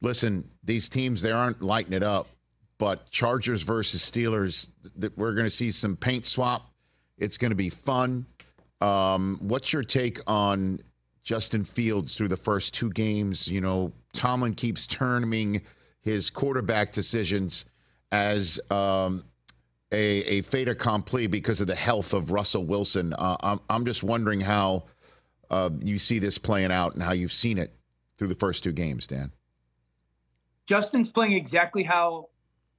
Listen, these teams, they aren't lighting it up, but Chargers versus Steelers, we're going to see some paint swap. It's going to be fun. What's your take on Justin Fields through the first 2 games? You know, Tomlin keeps terming his quarterback decisions as a fait accompli because of the health of Russell Wilson. I'm just wondering how you see this playing out and how you've seen it through the first 2 games, Dan. Justin's playing exactly how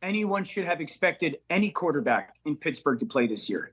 anyone should have expected any quarterback in Pittsburgh to play this year.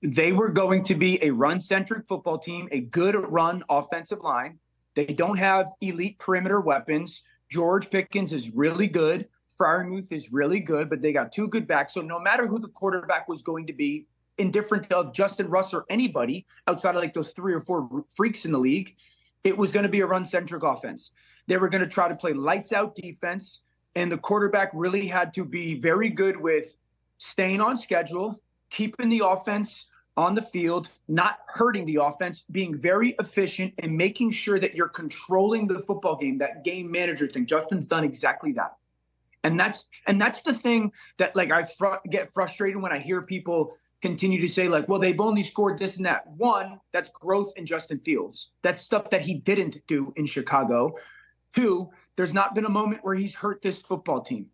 They were going to be a run-centric football team, a good run offensive line. They don't have elite perimeter weapons. George Pickens is really good. Freiermuth is really good, but they got 2 good backs. So no matter who the quarterback was going to be, indifferent of Justin Russ or anybody outside of like those 3 or 4 freaks in the league, it was going to be a run-centric offense. They were going to try to play lights-out defense, and the quarterback really had to be very good with staying on schedule, keeping the offense on the field, not hurting the offense, being very efficient, and making sure that you're controlling the football game, that game manager thing. Justin's done exactly that. And that's the thing that, like, I get frustrated when I hear people continue to say, like, well, they've only scored this and that. One, that's growth in Justin Fields. That's stuff that he didn't do in Chicago. 2, there's not been a moment where he's hurt this football team.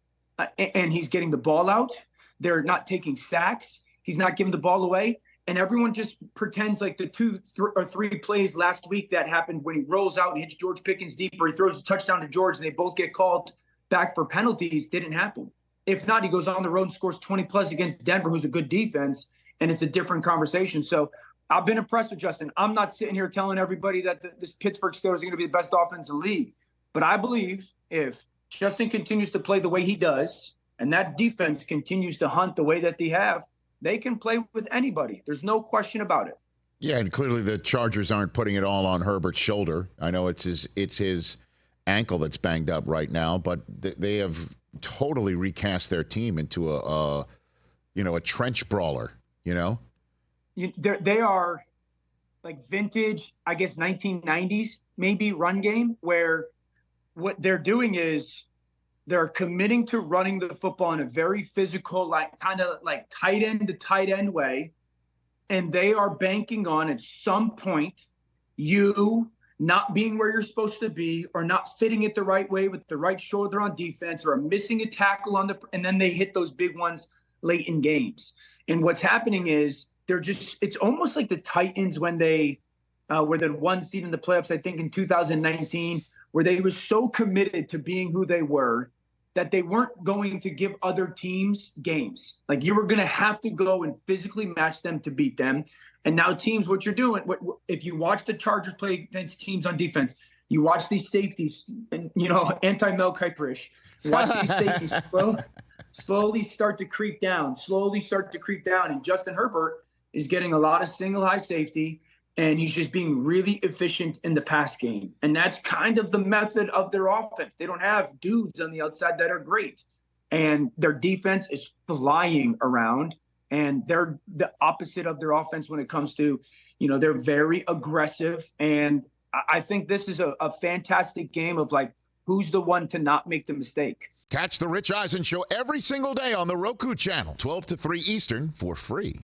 And he's getting the ball out. They're not taking sacks. He's not giving the ball away. And everyone just pretends like the 2 or 3 plays last week that happened when he rolls out and hits George Pickens deep, or he throws a touchdown to George and they both get called back for penalties, didn't happen. If not, he goes on the road and scores 20-plus against Denver, who's a good defense, and it's a different conversation. So I've been impressed with Justin. I'm not sitting here telling everybody that this Pittsburgh Steelers are going to be the best offense in the league. But I believe if Justin continues to play the way he does and that defense continues to hunt the way that they have, they can play with anybody. There's no question about it. Yeah, and clearly the Chargers aren't putting it all on Herbert's shoulder. I know it's his ankle that's banged up right now, but they have totally recast their team into a trench brawler. They are like vintage, I guess 1990s maybe run game, where what they're doing is they're committing to running the football in a very physical, like kind of like tight end to tight end way. And they are banking on at some point you not being where you're supposed to be, or not fitting it the right way with the right shoulder on defense, or missing a tackle and then they hit those big ones late in games. And what's happening is it's almost like the Titans when they were the 1 seed in the playoffs, I think in 2019, where they were so committed to being who they were that they weren't going to give other teams games. Like, you were going to have to go and physically match them to beat them. And now teams, what you're doing, if you watch the Chargers play against teams on defense, you watch these safeties, and anti-Mel Kiprich, watch these safeties slowly start to creep down. And Justin Herbert is getting a lot of single high safety, and he's just being really efficient in the pass game. And that's kind of the method of their offense. They don't have dudes on the outside that are great. And their defense is flying around. And they're the opposite of their offense when it comes to, they're very aggressive. And I think this is a fantastic game of, like, who's the one to not make the mistake. Catch the Rich Eisen Show every single day on the Roku Channel, 12 to 3 Eastern, for free.